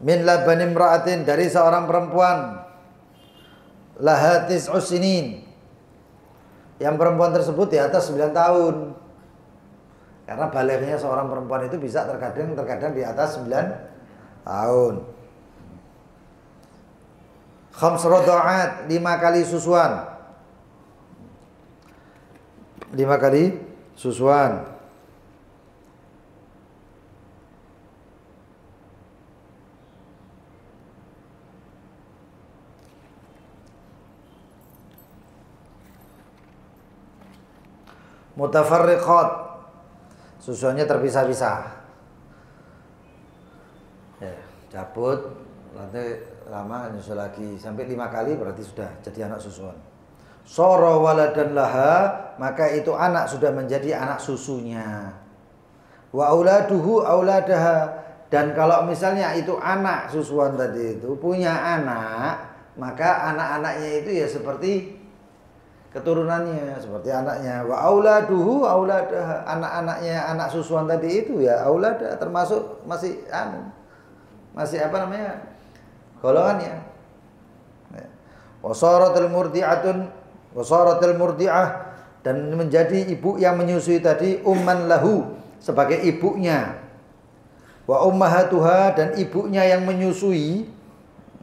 Speaker 1: Min labani imra'atin, dari seorang perempuan. laha tis'us sinin. Yang perempuan tersebut di atas 9 tahun. Karena balighnya seorang perempuan itu bisa terkadang di atas 9 tahun. Khams radha'at, 5 kali susuan. 5 kali susuan. Mutafarriqat, susuannya terpisah-pisah. Ya, cabut, nanti lama nyusul lagi sampai 5 kali berarti sudah jadi anak susuan. Sara waladan laha, maka itu anak sudah menjadi anak susunya. Wa auladuhu auladaha, dan kalau misalnya itu anak susuan tadi itu punya anak, maka anak-anaknya itu ya seperti keturunannya, seperti anaknya. Wa auladuhu auladaha, anak-anaknya anak susuan tadi itu ya aulada, termasuk masih golongannya. Wasaratul murdi'ah, dan menjadi ibu yang menyusui tadi umman lahu, sebagai ibunya. Wa ummahatuha, dan ibunya yang menyusui,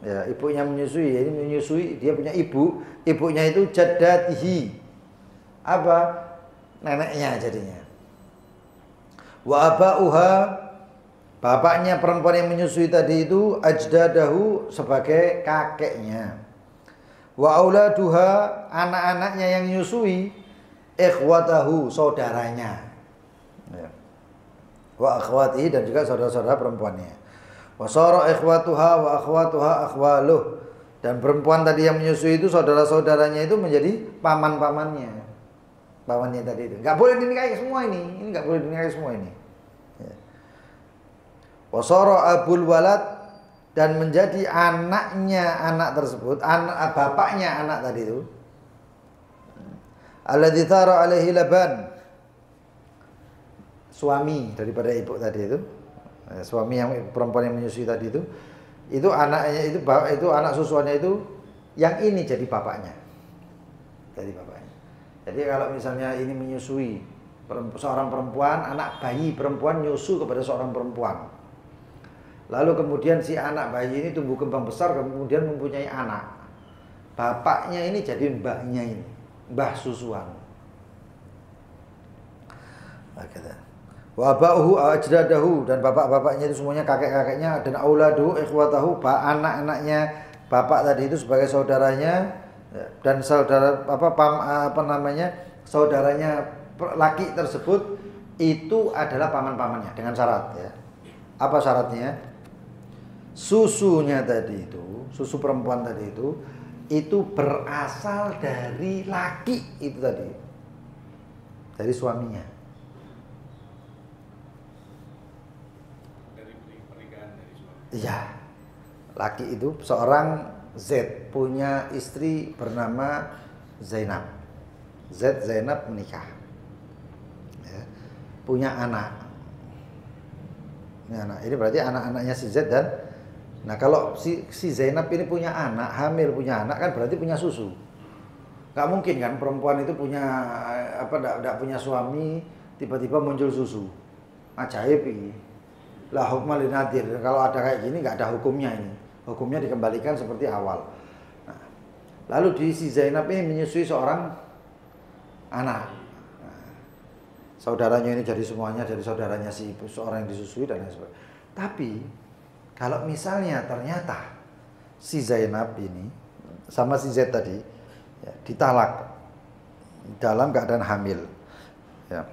Speaker 1: ya ibunya menyusui, ini menyusui, dia punya ibu, ibunya itu jaddatihi, neneknya jadinya. Wa abauha, bapaknya perempuan yang menyusui tadi itu ajdadahu, sebagai kakeknya. Wa auladuha, anak-anaknya yang menyusui ikhwatahu, saudaranya. Ya. Wa akhwatihi, dan juga saudara-saudara perempuannya. Wa sara ikhwatuha wa akhwatuha akhwaluh, dan perempuan tadi yang menyusui itu saudara-saudaranya itu menjadi paman-pamannya. Pamannya tadi itu. Enggak boleh dinikahi semua ini. Ini enggak boleh dinikahi semua ini. Ya. Wa sara abul walad, dan menjadi anaknya anak tersebut, bapaknya anak tadi itu. Alladzi tara alaihi laban, suami daripada ibu tadi itu. Suami yang perempuan yang menyusui tadi itu anaknya itu anak susuannya itu yang ini jadi bapaknya. Jadi bapaknya. Jadi kalau misalnya ini menyusui seorang perempuan, anak bayi perempuan nyusu kepada seorang perempuan. Lalu kemudian si anak bayi ini tumbuh kembang besar, kemudian mempunyai anak. Bapaknya ini jadi mbahnya ini, mbah susuan. Wa abauhu ajdadahu, dan bapak-bapaknya itu semuanya kakek-kakeknya, dan auladuhu ikhwatahu, anak-anaknya bapak tadi itu sebagai saudaranya, dan saudara saudaranya laki tersebut itu adalah paman-pamannya, dengan syarat ya. Apa syaratnya? Susunya tadi itu, susu perempuan tadi itu berasal dari laki itu tadi, dari suaminya. Dari pernikahan dari suami. Iya, laki itu seorang Z punya istri bernama Zainab. Zainab menikah, ya, punya anak. Ini berarti anak-anaknya si Z dan nah kalau si Zainab ini punya anak, hamil punya anak, kan berarti punya susu. Gak mungkin kan perempuan itu punya tidak punya suami tiba-tiba muncul susu. Ajaib ini. La hukma linadir. Kalau ada kayak gini nggak ada hukumnya ini. Hukumnya dikembalikan seperti awal. Nah, lalu di si Zainab ini menyusui seorang anak. Nah, saudaranya ini jadi semuanya dari saudaranya si ibu, seorang yang disusui dan lain sebagainya. Tapi kalau misalnya ternyata si Zainab ini sama si Z tadi ya, ditalak dalam keadaan hamil, ya,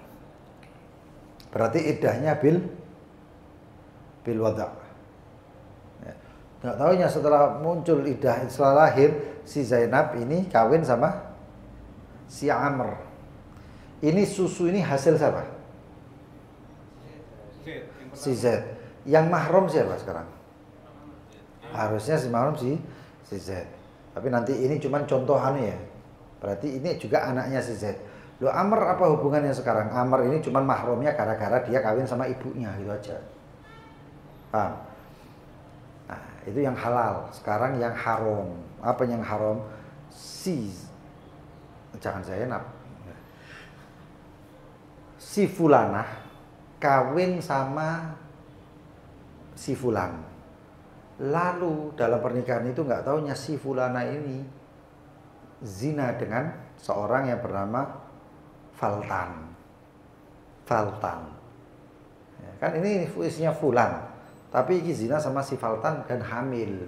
Speaker 1: berarti iddahnya bil wada'. Ya. Nggak tahunya setelah muncul iddah, setelah lahir si Zainab ini kawin sama si Amr. Ini susu ini hasil siapa? Si Z. Yang mahram siapa sekarang? Harusnya si mahram si Z. Tapi nanti ini cuma contoh ya. Berarti ini juga anaknya si Z. Loh, Amr apa hubungannya sekarang? Amr ini cuma mahramnya gara-gara dia kawin sama ibunya gitu aja. Paham? Nah, itu yang halal. Sekarang yang haram. Apa yang haram? jangan Zainab, si fulanah kawin sama si fulan. Lalu dalam pernikahan itu nggak taunya si fulanah ini zina dengan seorang yang bernama Faltan. Ya, kan ini isinya fulan, tapi ini zina sama si Faltan dan hamil.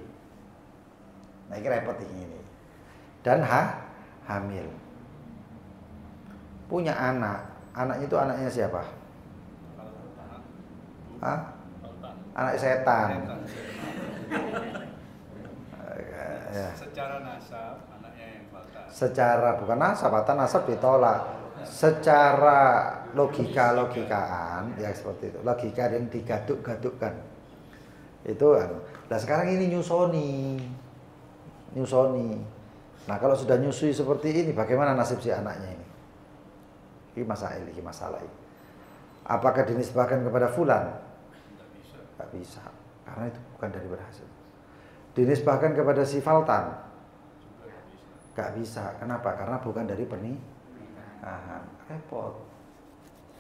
Speaker 1: Nah ini repot ini. Dan hamil. Punya anak. Anaknya itu anaknya siapa? Hah? Anak setan. Ya.
Speaker 2: Secara nasab anaknya yang Faltan.
Speaker 1: Secara bukan nasab ditolak. Secara logika-logikaan ya seperti itu. Logika yang digaduk-gadukkan. Itu nah sekarang ini nyusoni. Nah, kalau sudah nyusui seperti ini bagaimana nasib si anaknya ini? Ini masalah ini. Apakah dinisbahkan kepada fulan? Tidak bisa. Karena itu bukan dari berhasil. Dinisbahkan kepada si Faltan? Gak bisa. Kenapa? Karena bukan dari pernikahan. Repot.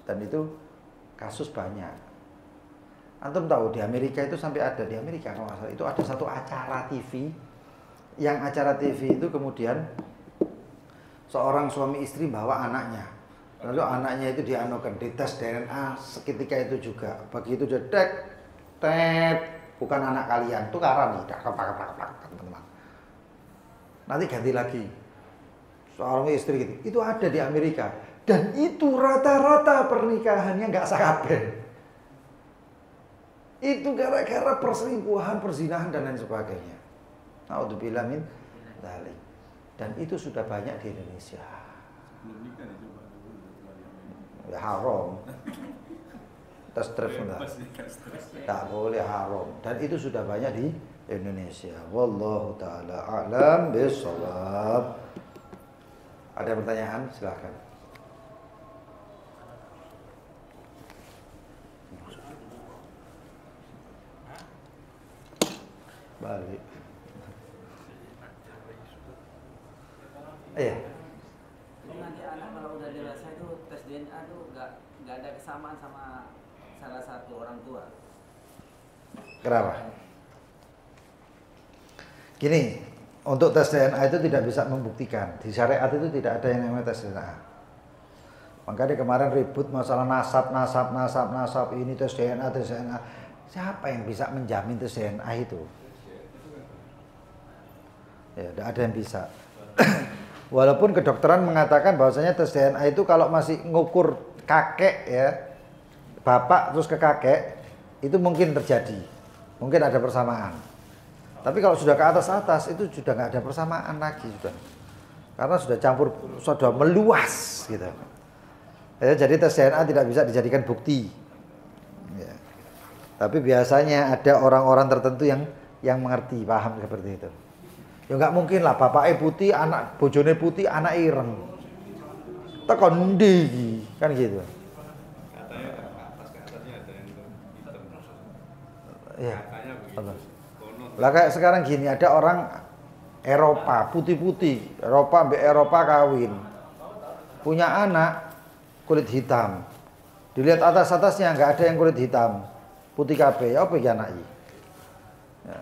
Speaker 1: Dan itu kasus banyak. Antum tahu di Amerika itu sampai ada di Amerika kalau nggak salah itu ada satu acara TV. Yang acara TV itu kemudian seorang suami istri bawa anaknya. Lalu anaknya itu dianukan dites DNA seketika itu juga. Begitu dia bukan anak kalian, tukaran nih, teman-teman. Nanti ganti lagi. Seorang istri gitu. Itu ada di Amerika dan itu rata-rata pernikahannya nggak sah kabeh. Itu gara-gara perselingkuhan, perzinahan dan lain sebagainya. Naudzubillah min dzalik. Dan itu sudah banyak di Indonesia. Ya haram. Tes drive tak boleh haram. Dan itu sudah banyak di Indonesia. Wallahu taala a'lam bishawab. Ada pertanyaan? Silakan. Balik. Iya.
Speaker 3: Jadi nanti anak kalau udah dewasa itu tes DNA tuh nggak ada kesamaan sama salah satu orang tua.
Speaker 1: Kenapa? Gini, untuk tes DNA itu tidak bisa membuktikan. Di syariat itu tidak ada yang namanya tes DNA. Makanya kemarin ribut masalah nasab ini tes DNA. Siapa yang bisa menjamin tes DNA itu? Ya, tidak ada yang bisa. Walaupun kedokteran mengatakan bahwasanya tes DNA itu kalau masih ngukur kakek ya, bapak terus ke kakek, itu mungkin terjadi. Mungkin ada persamaan. Tapi kalau sudah ke atas itu sudah nggak ada persamaan lagi sudah. Karena sudah campur, sudah meluas gitu. Ya, jadi tes DNA tidak bisa dijadikan bukti. Ya. Tapi biasanya ada orang-orang tertentu yang mengerti, paham seperti itu. Ya nggak mungkin lah bapaknya putih, anak bojone putih, anak ireng. Tekon ndi kan gitu.
Speaker 2: Katanya ke atasnya ada yang hitam.
Speaker 1: Iya.
Speaker 2: Katanya begitu.
Speaker 1: Lah kayak sekarang gini ada orang Eropa putih-putih, Eropa kawin. Punya anak kulit hitam. Dilihat atas-atasnya nggak ada yang kulit hitam. Putih kabeh, ya apa iki anake? Ya.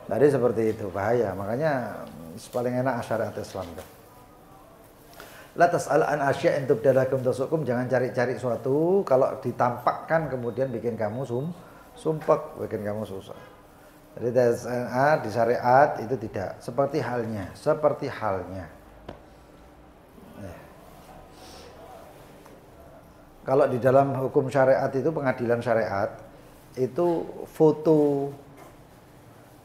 Speaker 1: Jadi seperti itu, bahaya. Makanya paling enak syariat Islam. La tas'al an asya' in tubdalakum tasukum, jangan cari-cari suatu kalau ditampakkan kemudian bikin kamu sumpek, bikin kamu susah. Jadi DNA di syariat itu tidak seperti halnya. Kalau di dalam hukum syariat itu pengadilan syariat itu foto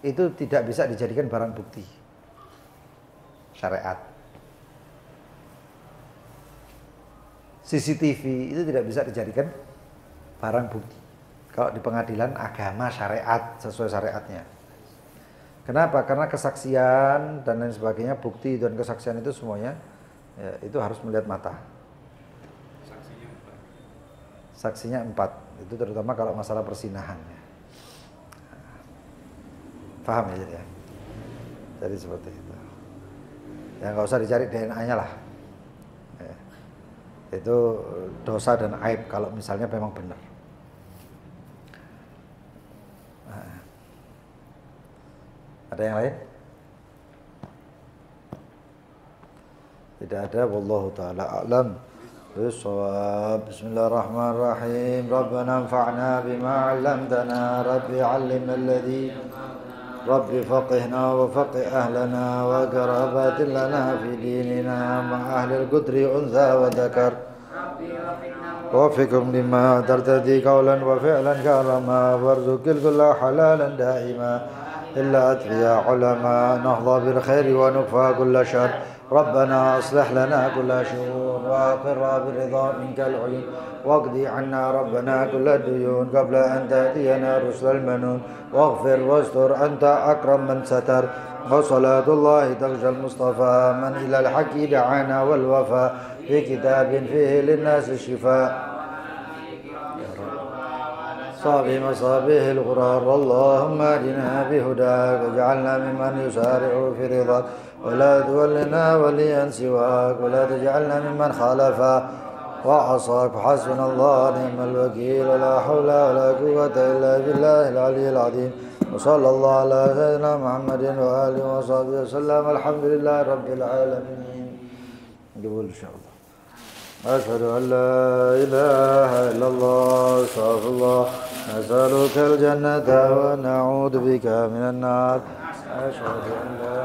Speaker 1: itu tidak bisa dijadikan barang bukti syariat. CCTV itu tidak bisa dijadikan barang bukti kalau di pengadilan agama syariat sesuai syariatnya. Kenapa? Karena kesaksian dan lain sebagainya, bukti dan kesaksian itu semuanya ya, itu harus melihat mata. Saksinya 4. Itu terutama kalau masalah persinahan. Paham ya jadi ya? Jadi seperti itu. Ya nggak usah dicari DNA-nya lah. Ya. Itu dosa dan aib kalau misalnya memang benar. Nah. Ada yang lain? Tidak ada. Wallahu ta'ala a'lam. بالصواب. بسم الله الرحمن الرحيم. ربنا انفعنا بما علمتنا. ربي علم الذي ربي فقهنا وفقه أهلنا وقرابات لنا في ديننا مع أهل القدر أنثى وذكر. وفقهم لما ترتدي قولا وفعلا كرما. وارزق الكل حلالا دائما إلا أتقيا علماء. نحظى بالخير ونكفى كل شر. ربنا أصلح لنا كل شؤون وأقر بالرضا منك العيون. واقضي عنا ربنا كل الديون قبل أن تأتينا رسل المنون. واغفر واستر أنت أكرم من ستر. وصلاة الله تغشى المصطفى من إلى الحق دعانا والوفاء في كتاب فيه للناس الشفاء. صابي مصابيه الغرار. اللهم اهدنا بهداك واجعلنا ممن يسارع في رضاك ولا تولنا وليا سواك ولا تجعلنا ممن خالفا وعصاك. حسبنا الله نعم الوكيل. ولا حول ولا قوة إلا بالله العلي العظيم. وصلى الله على سيدنا محمد وآله وصحبه وسلم. الحمد لله رب العالمين. نقول إن شاء الله أشهد أن لا إله إلا الله. استغفر الله. نسألك الجنة ونعوذ بك من النار. أشهد أن لا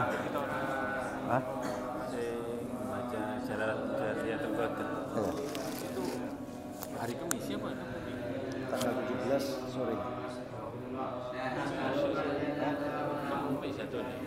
Speaker 2: Baca Syahadatul Qadar. Itu hari Kamis ya Pak?
Speaker 1: tanggal 17 sore.
Speaker 2: Sampai 1